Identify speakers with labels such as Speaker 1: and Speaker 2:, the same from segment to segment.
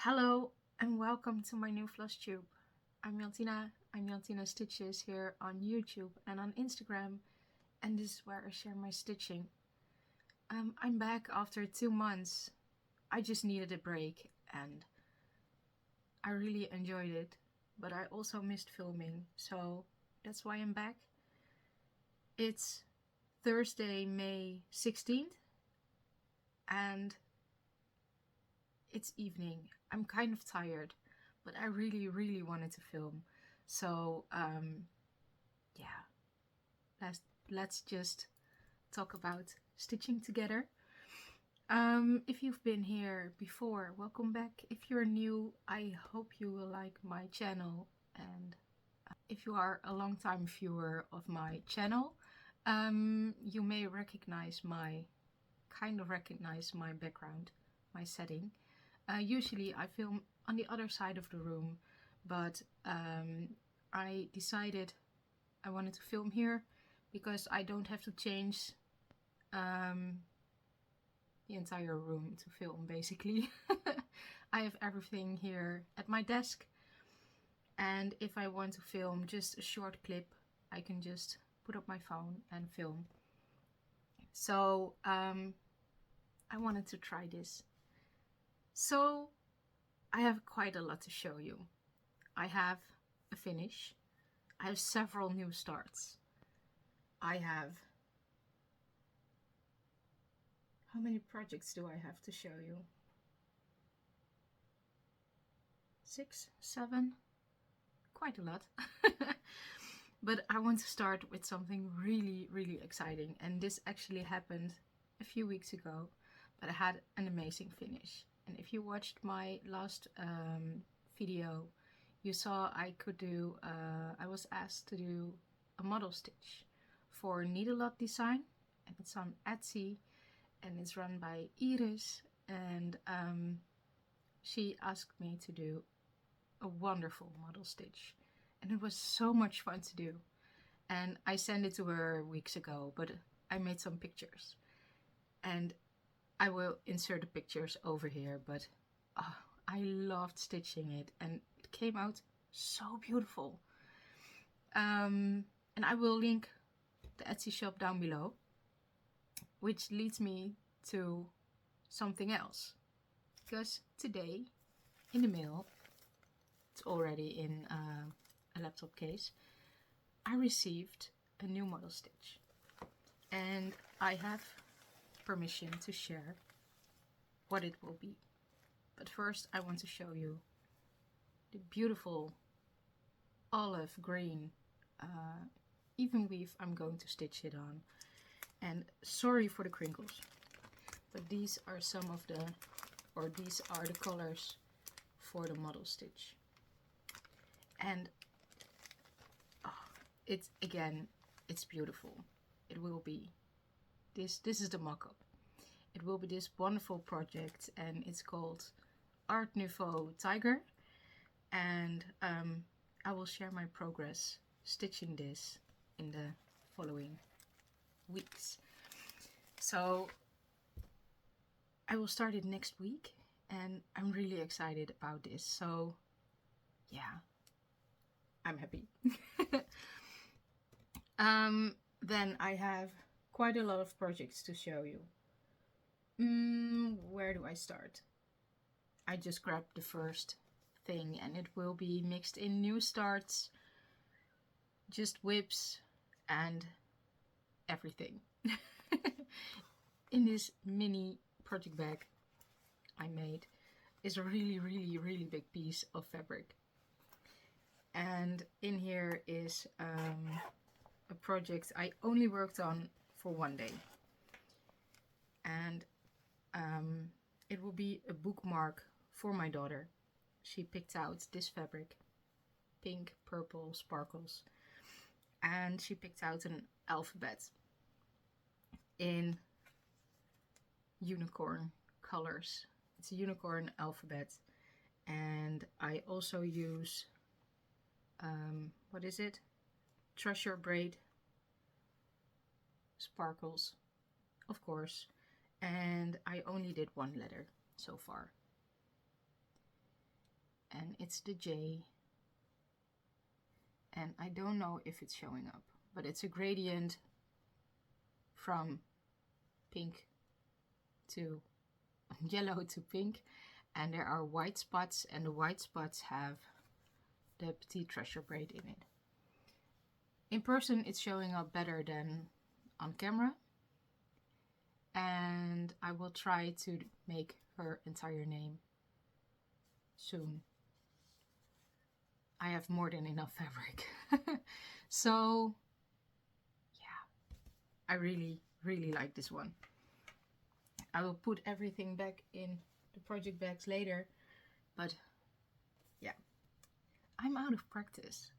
Speaker 1: Hello and welcome to my new Flosstube. I'm Joanita Stitches here on YouTube and on Instagram, and this is where I share my stitching. I'm back after 2 months. I just needed a break and I really enjoyed it, but I also missed filming, so that's why I'm back. It's Thursday, May 16th, and it's evening. I'm kind of tired, but I really wanted to film. So yeah, let's just talk about stitching together. If you've been here before, welcome back. If you're new, I hope you will like my channel, and if you are a long-time viewer of my channel, you may recognize my background, my setting. Usually I film on the other side of the room, but I decided I wanted to film here because I don't have to change the entire room to film, basically. I have everything here at my desk, and if I want to film just a short clip, I can just put up my phone and film. So I wanted to try this. So I have quite a lot to show you. I have a finish. I have several new starts. I have... How many projects do I have to show you? 6, 7? Quite a lot. But I want to start with something really exciting, and this actually happened a few weeks ago, but I had an amazing finish. And if you watched my last video, you saw I was asked to do a model stitch for NeedleLotDesigns, and it's on Etsy, and it's run by Iris, and she asked me to do a wonderful model stitch, and it was so much fun to do. And I sent it to her weeks ago, but I made some pictures, and I will insert the pictures over here, but I loved stitching it, and it came out so beautiful. And I will link the Etsy shop down below, which leads me to something else, because today in the mail, it's already in a laptop case, I received a new model stitch, and I have permission to share what it will be. But first I want to show you the beautiful olive green even weave I'm going to stitch it on. And sorry for the crinkles, but these are these are the colors for the model stitch. And it's beautiful. It will be this is the mock-up. It will be this wonderful project, and it's called Art Nouveau Tiger, and I will share my progress stitching this in the following weeks. So I will start it next week, and I'm really excited about this. So yeah, I'm happy. Then I have quite a lot of projects to show you. Where do I start? I just grabbed the first thing, and it will be mixed in new starts, just whips and everything. In this mini project bag I made is a really big piece of fabric, and in here is a project I only worked on for one day, and it will be a bookmark for my daughter. She picked out this fabric, pink, purple, sparkles, and she picked out an alphabet in unicorn colors. It's a unicorn alphabet, and I also use what is it? Treasure braid sparkles, of course, and I only did one letter so far. and it's the J, and I don't know if it's showing up, but it's a gradient from pink to yellow to pink, and there are white spots, and the white spots have the petite treasure braid in it. In person it's showing up better than on camera, and I will try to make her entire name soon. I have more than enough fabric. So yeah, I really like this one. I will put everything back in the project bags later, but yeah, I'm out of practice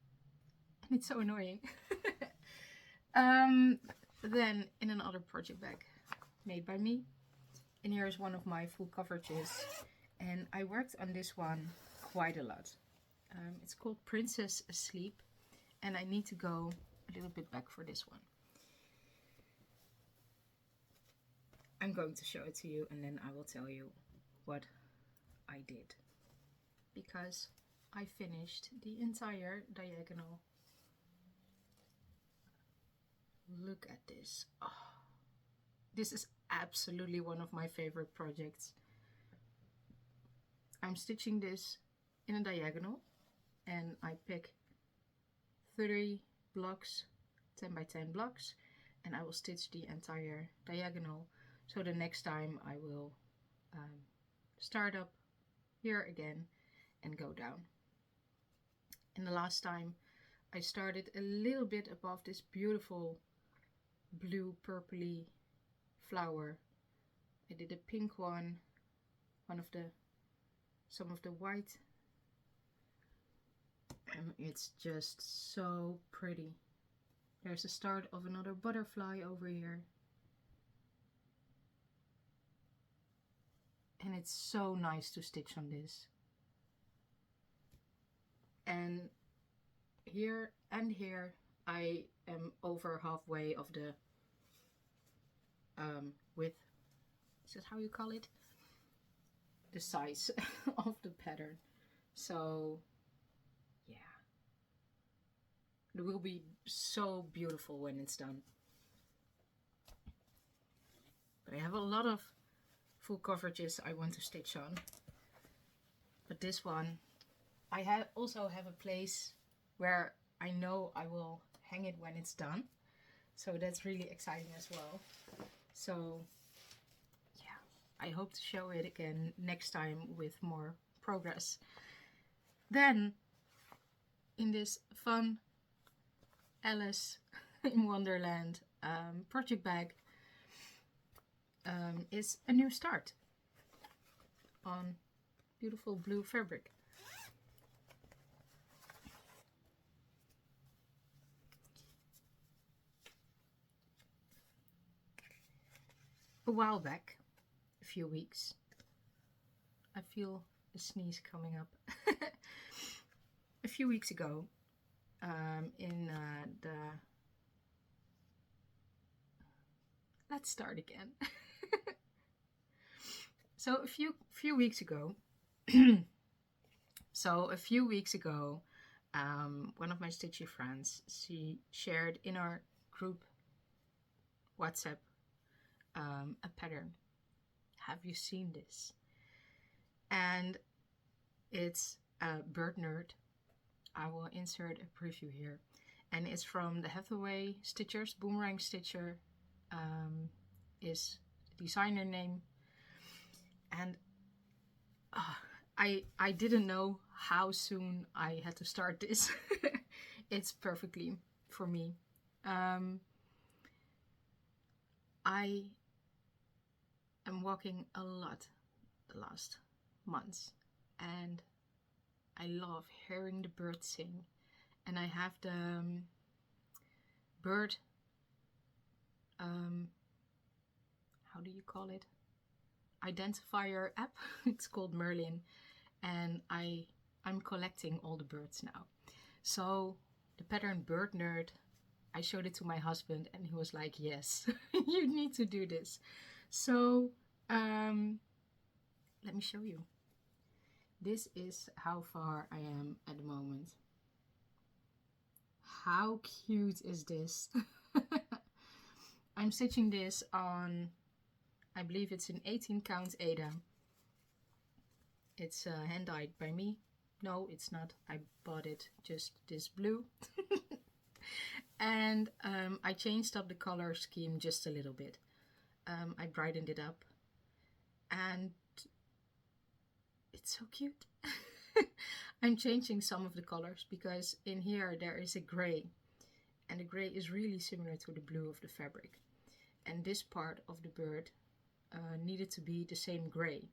Speaker 1: and it's so annoying. Then in another project bag made by me, and here's one of my full coverages, and I worked on this one quite a lot. It's called Princess Asleep, and I need to go a little bit back for this one. I'm going to show it to you and then I will tell you what I did, because I finished the entire diagonal. Look at this. Oh, this is absolutely one of my favorite projects. I'm stitching this in a diagonal, and I pick 30 blocks, 10 by 10 blocks, and I will stitch the entire diagonal. So the next time I will start up here again and go down. And the last time I started a little bit above this beautiful blue purpley flower. I did a pink one, some of the white, and it's just so pretty. There's the start of another butterfly over here. And it's so nice to stitch on this. And here and here I am over halfway of the width. Is that how you call it? The size of the pattern. So yeah, it will be so beautiful when it's done. But I have a lot of full coverages I want to stitch on, but this one I also have a place where I know I will hang it when it's done, so that's really exciting as well. So yeah, I hope to show it again next time with more progress. Then in this fun Alice in Wonderland project bag is a new start on beautiful blue fabric. A while back, a few weeks, I feel a sneeze coming up. A few weeks ago, let's start again. So a few weeks ago, one of my Stitchy friends, she shared in our group WhatsApp a pattern. Have you seen this? And it's a Bird Nerd. I will insert a preview here, and it's from the Hathaway Stitchers. Boomerang Stitcher is the designer name. And I didn't know how soon I had to start this. It's perfectly for me. I am walking a lot the last months, and I love hearing the birds sing. And I have the bird, how do you call it? Identifier app. It's called Merlin, and I'm collecting all the birds now. So the pattern Bird Nerd, I showed it to my husband and he was like, yes, you need to do this. So let me show you. this is how far I am at the moment. How cute is this? I'm stitching this on, I believe it's an 18 count Ada. It's hand dyed by me. No, it's not. I bought it just this blue. And I changed up the color scheme just a little bit. I brightened it up and it's so cute. I'm changing some of the colors because in here there is a gray, and the gray is really similar to the blue of the fabric, and this part of the bird needed to be the same gray,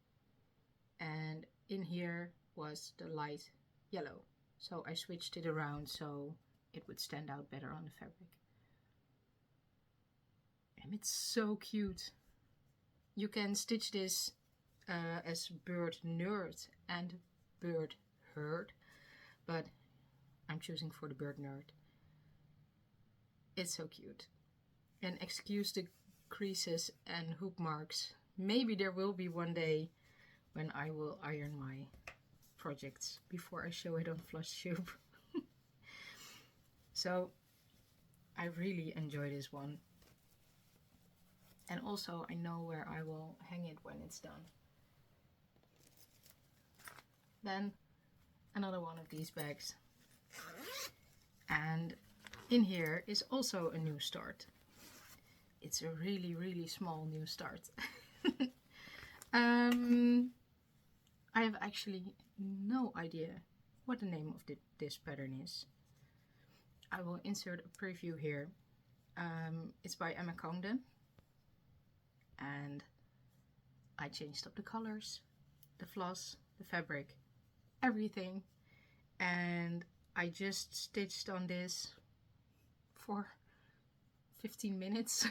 Speaker 1: and in here was the light yellow, so I switched it around so it would stand out better on the fabric. And it's so cute. You can stitch this as bird nerd and bird herd, but I'm choosing for the bird nerd. It's so cute. And excuse the creases and hoop marks. Maybe there will be one day when I will iron my projects before I show it on Flosstube. So I really enjoy this one. And also I know where I will hang it when it's done. Then another one of these bags. And in here is also a new start. It's a really, really small new start. I have actually no idea what the name of this pattern is. I will insert a preview here. It's by Emma Congdon. And I changed up the colors, the floss, the fabric, everything. And I just stitched on this for 15 minutes.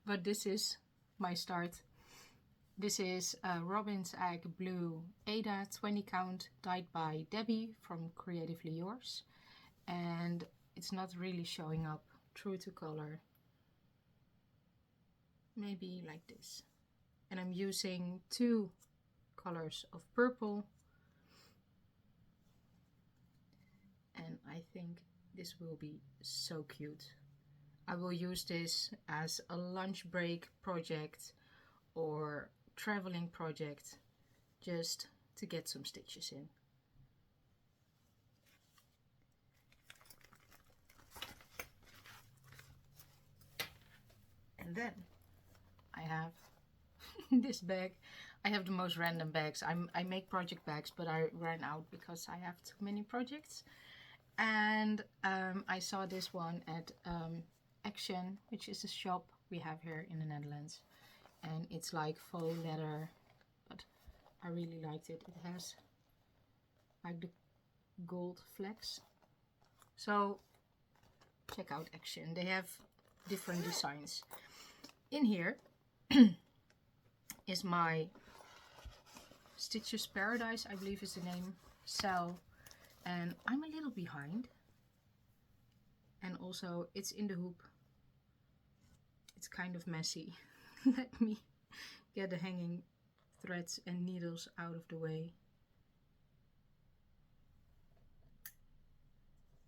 Speaker 1: But this is my start. This is Robin's Egg Blue Ada 20 count dyed by Debby from Creatively Yours. And it's not really showing up true to color. Maybe like this. And I'm using 2 colors of purple. And I think this will be so cute. I will use this as a lunch break project or traveling project just to get some stitches in. And then I have this bag. I have the most random bags. I make project bags, but I ran out because I have too many projects. And I saw this one at Action, which is a shop we have here in the Netherlands. And it's like faux leather, but I really liked it. It has like the gold flecks. So check out Action. They have different designs. In here is my Stitches Paradise, I believe is the name, cell. And I'm a little behind. And also it's in the hoop. It's kind of messy. Let me get the hanging threads and needles out of the way.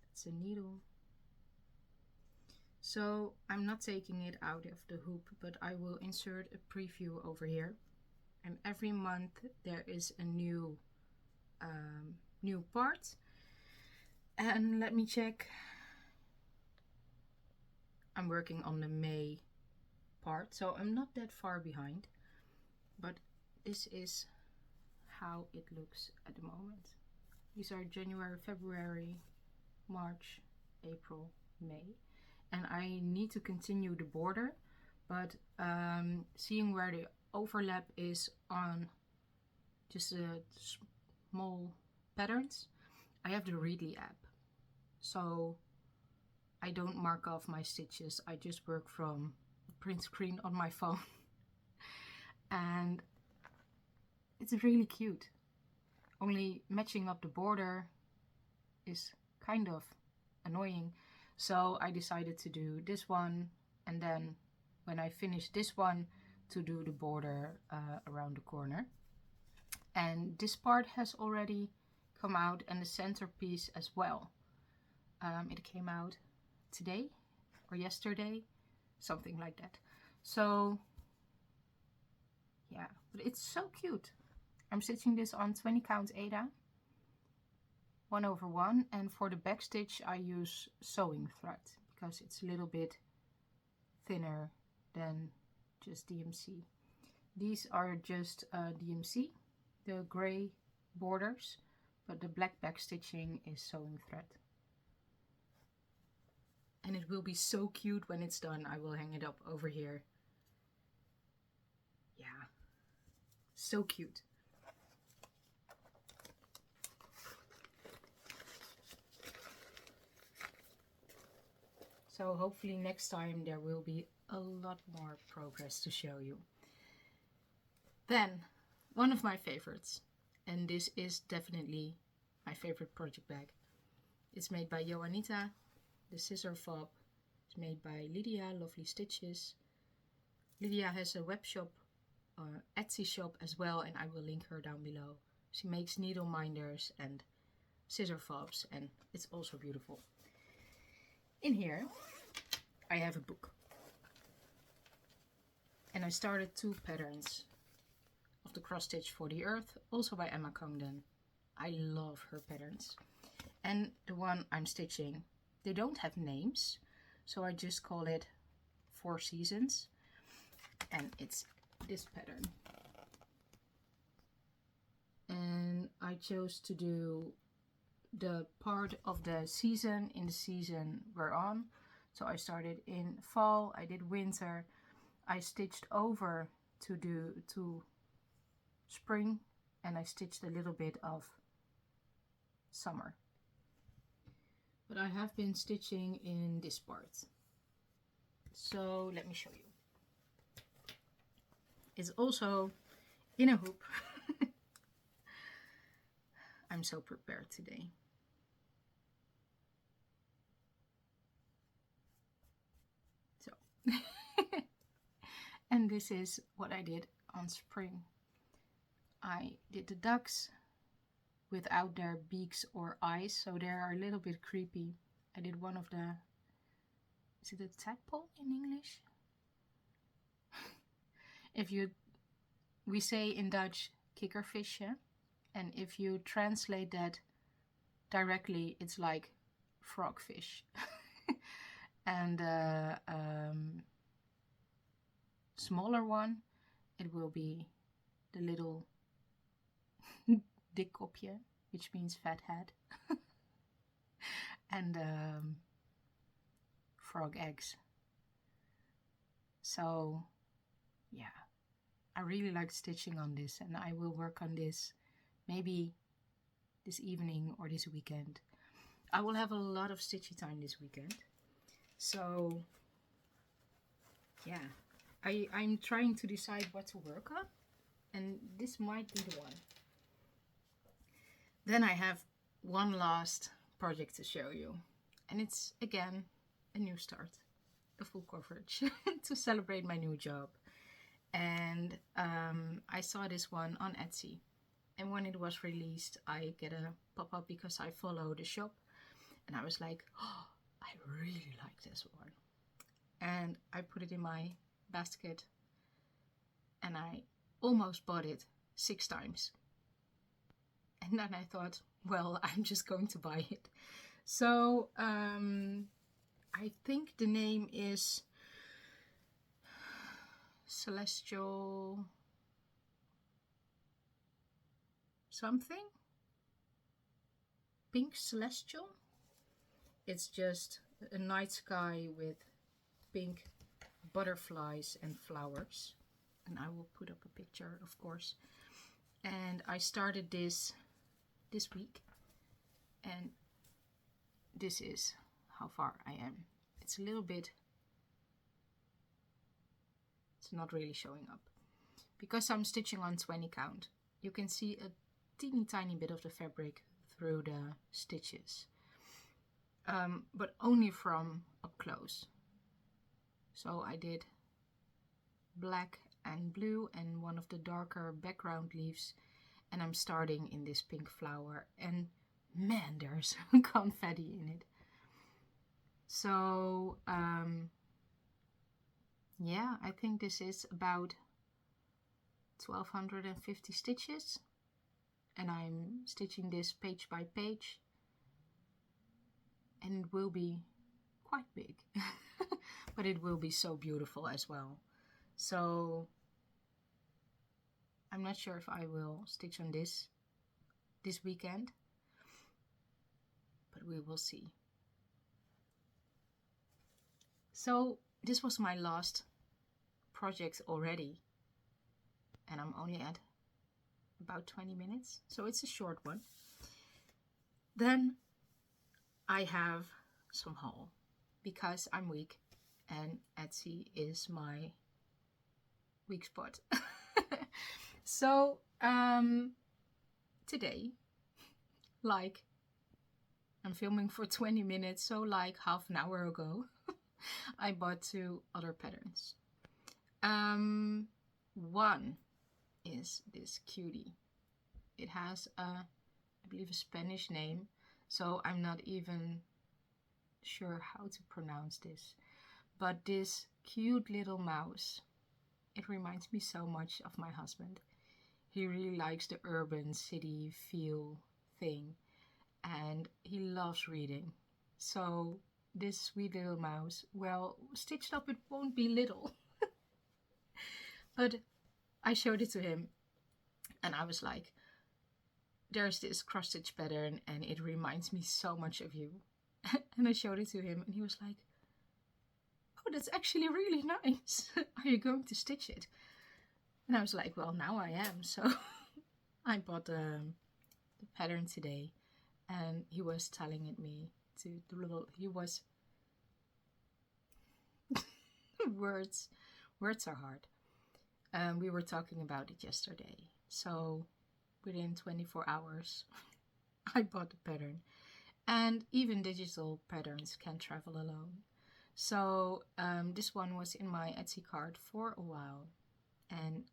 Speaker 1: That's a needle. So I'm not taking it out of the hoop, but I will insert a preview over here. And every month there is a new part. And let me check. I'm working on the May part, so I'm not that far behind. But this is how it looks at the moment. These are January, February, March, April, May. And I need to continue the border, but seeing where the overlap is on just the small patterns, I have the Readly app. So I don't mark off my stitches, I just work from the print screen on my phone. And it's really cute. Only matching up the border is kind of annoying. So I decided to do this one, and then when I finish this one, to do the border around the corner. And this part has already come out, and the centerpiece as well. It came out today or yesterday, something like that. So yeah, but it's so cute. I'm stitching this on 20 count Aida, 1/1, and for the back stitch I use sewing thread because it's a little bit thinner than just DMC. These are just DMC, the gray borders, but the black back stitching is sewing thread. And it will be so cute when it's done. I will hang it up over here. Yeah, so cute. So hopefully next time there will be a lot more progress to show you. Then, one of my favorites, and this is definitely my favorite project bag. It's made by Joanita, the scissor fob. It's made by Lydia LoveLystitches. Lydia has a web shop, Etsy shop as well, and I will link her down below. She makes needle minders and scissor fobs, and it's also beautiful. In here I have a book, and I started 2 patterns of the cross stitch for the earth, also by Emma Congdon. I love her patterns. And the one I'm stitching, they don't have names, so I just call it 4 Seasons, and it's this pattern. And I chose to do the part of the season in the season we're on. So I started in fall, I did winter, I stitched over to spring, and I stitched a little bit of summer. But I have been stitching in this part. So let me show you. It's also in a hoop. I'm so prepared today. So, and this is what I did on spring. I did the ducks without their beaks or eyes, so they are a little bit creepy. I did one of the, is it a tadpole in English? We say in Dutch kikkervisje, and if you translate that directly, it's like frogfish. And smaller one, it will be the little dikkopje, which means fat head. And frog eggs. So yeah, I really like stitching on this, and I will work on this maybe this evening or this weekend. I will have a lot of stitchy time this weekend. So yeah, I'm trying to decide what to work on, and this might be the one. Then I have one last project to show you, and it's again a new start, a full coverage to celebrate my new job. And I saw this one on Etsy, and when it was released I get a pop-up because I follow the shop, and I was like, oh, I really like this one, and I put it in my basket, and I almost bought it 6 times. And then I thought, well, I'm just going to buy it. So I think the name is Celestial something? Pink Celestial? It's just a night sky with pink butterflies and flowers. And I will put up a picture, of course. And I started this week, and this is how far I am. It's a little bit, it's not really showing up because I'm stitching on 20 count. You can see a teeny tiny bit of the fabric through the stitches, but only from up close. So I did black and blue and one of the darker background leaves, And I'm starting in this pink flower, and man, there's confetti in it. So yeah, I think this is about 1250 stitches, and I'm stitching this page by page, and it will be quite big but it will be so beautiful as well. So I'm not sure if I will stitch on this weekend, but we will see. So this was my last project already, and I'm only at about 20 minutes, so it's a short one. Then I have some haul because I'm weak and Etsy is my weak spot. So today, like, I'm filming for 20 minutes, so like half an hour ago, I bought 2 other patterns. One is this cutie. It has I believe a Spanish name, so I'm not even sure how to pronounce this. But this cute little mouse, it reminds me so much of my husband. He really likes the urban city feel thing, and he loves reading. So this sweet little mouse, well, stitched up it won't be little. But I showed it to him and I was like, there's this cross stitch pattern and it reminds me so much of you. And I showed it to him and he was like, oh, that's actually really nice. Are you going to stitch it? And I was like, well, now I am. So I bought the pattern today, and he was telling it me to the little, he was, words are hard. We were talking about it yesterday. So within 24 hours, I bought the pattern. And even digital patterns can travel alone. So this one was in my Etsy cart for a while, and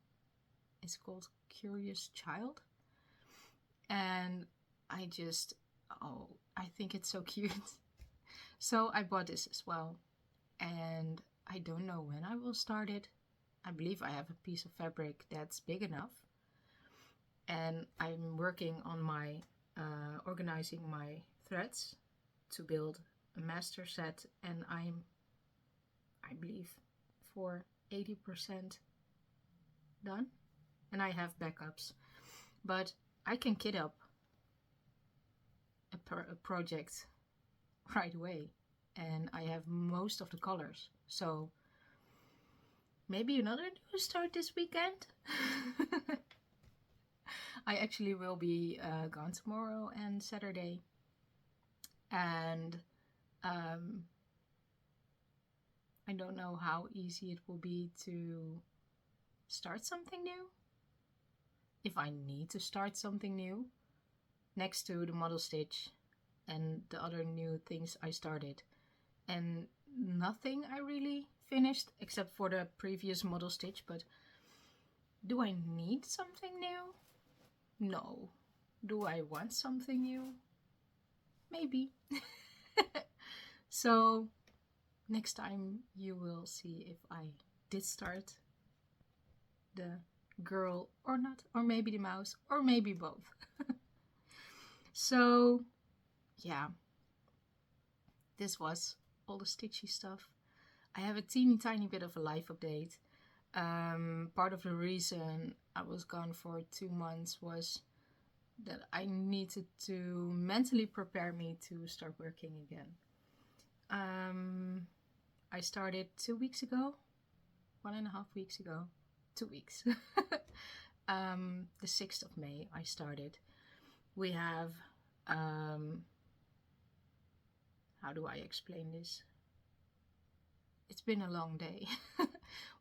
Speaker 1: it's called Curious Child. And I just, oh, I think it's so cute. So I bought this as well, and I don't know when I will start it. I believe I have a piece of fabric that's big enough, and I'm working on my organizing my threads to build a master set, and I believe for 80% done, and I have backups, but I can kit up a project right away, and I have most of the colors, so maybe another new start this weekend. I actually will be gone tomorrow and Saturday, and I don't know how easy it will be to start something new. If I need to start something new next to the model stitch and the other new things I started, and nothing I really finished except for the previous model stitch, but do I need something new? No. Do I want something new? Maybe. So next time you will see if I did start the girl or not, or maybe the mouse, or maybe both. So yeah, this was all the stitchy stuff. I have a teeny tiny bit of a life update. Part of the reason I was gone for 2 months was that I needed to mentally prepare me to start working again. I started 2 weeks ago, 1.5 weeks ago, 2 weeks. The 6th of May I started. We have, how do I explain this? It's been a long day.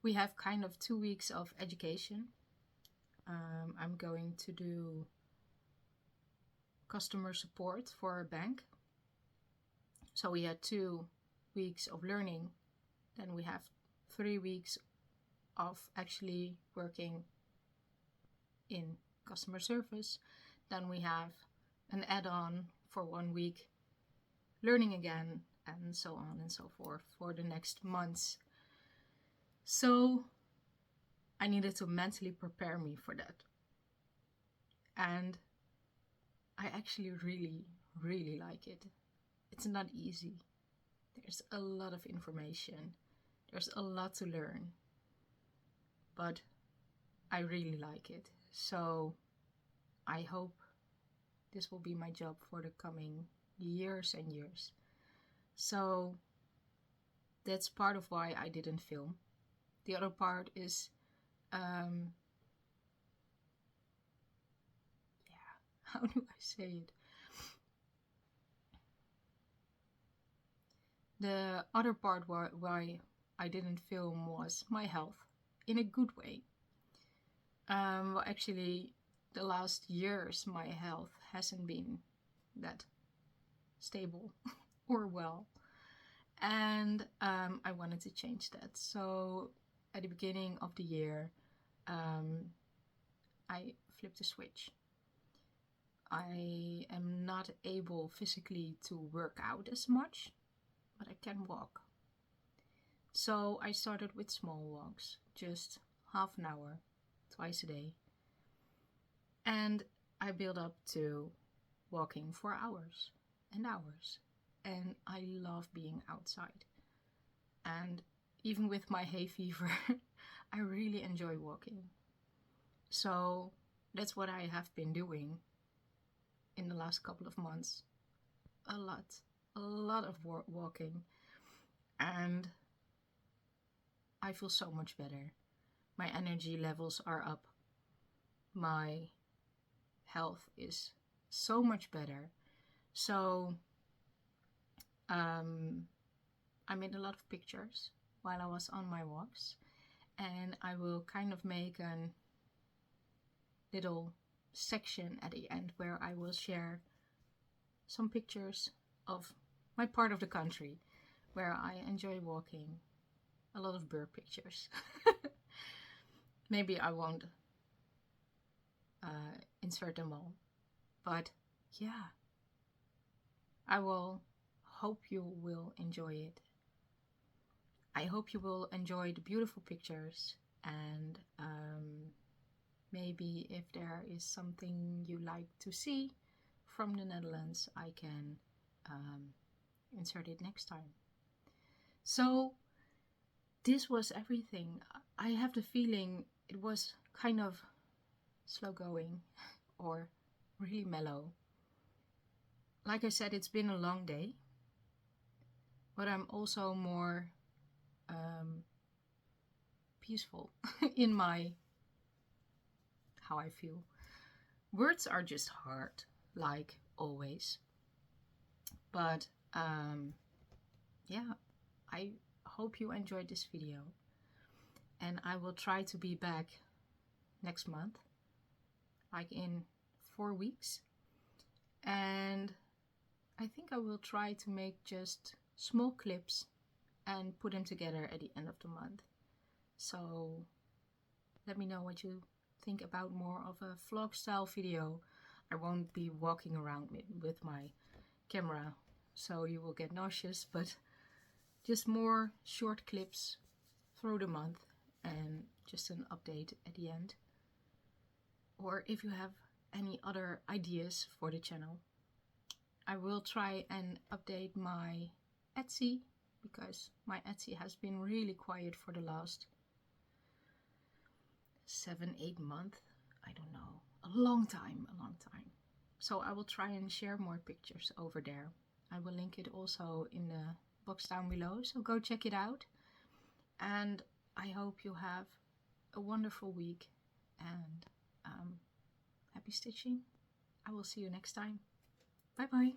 Speaker 1: We have kind of 2 weeks of education. I'm going to do customer support for a bank. So we had 2 weeks of learning. Then we have 3 weeks of actually working in customer service. Then we have an add-on for 1 week, learning again, and so on and so forth for the next months. So I needed to mentally prepare me for that. And I actually really, really like it. It's not easy. There's a lot of information. There's a lot to learn. But I really like it. So I hope this will be my job for the coming years and years. So that's part of why I didn't film. The other part is, how do I say it? The other part why I didn't film was my health, in a good way. Well, actually, the last years my health hasn't been that stable or well, and I wanted to change that. So at the beginning of the year, I flipped the switch. I am not able physically to work out as much, but I can walk. So I started with small walks, just half an hour, twice a day. And I built up to walking for hours and hours. And I love being outside. And even with my hay fever, I really enjoy walking. So that's what I have been doing in the last couple of months. A lot of walking. And I feel so much better. My energy levels are up. My health is so much better. So I made a lot of pictures while I was on my walks, and I will kind of make a little section at the end where I will share some pictures of my part of the country where I enjoy walking. A lot of bird pictures. Maybe I won't insert them all, but yeah, I will hope you will enjoy it. I hope you will enjoy the beautiful pictures, and maybe if there is something you like to see from the Netherlands, I can insert it next time. So this was everything. I have the feeling it was kind of slow going or really mellow. Like I said, it's been a long day, but I'm also more peaceful in my how I feel. Words are just hard, like always. But yeah, I hope you enjoyed this video, and I will try to be back next month, like in 4 weeks, and I think I will try to make just small clips and put them together at the end of the month. So let me know what you think about more of a vlog style video. I won't be walking around with my camera, so you will get nauseous, but just more short clips through the month and just an update at the end. Or if you have any other ideas for the channel, I will try and update my Etsy, because my Etsy has been really quiet for the last 7-8 months. I don't know, a long time. So I will try and share more pictures over there. I will link it also in the box down below, so go check it out. And I hope you have a wonderful week, and happy stitching. I will see you next time. Bye bye.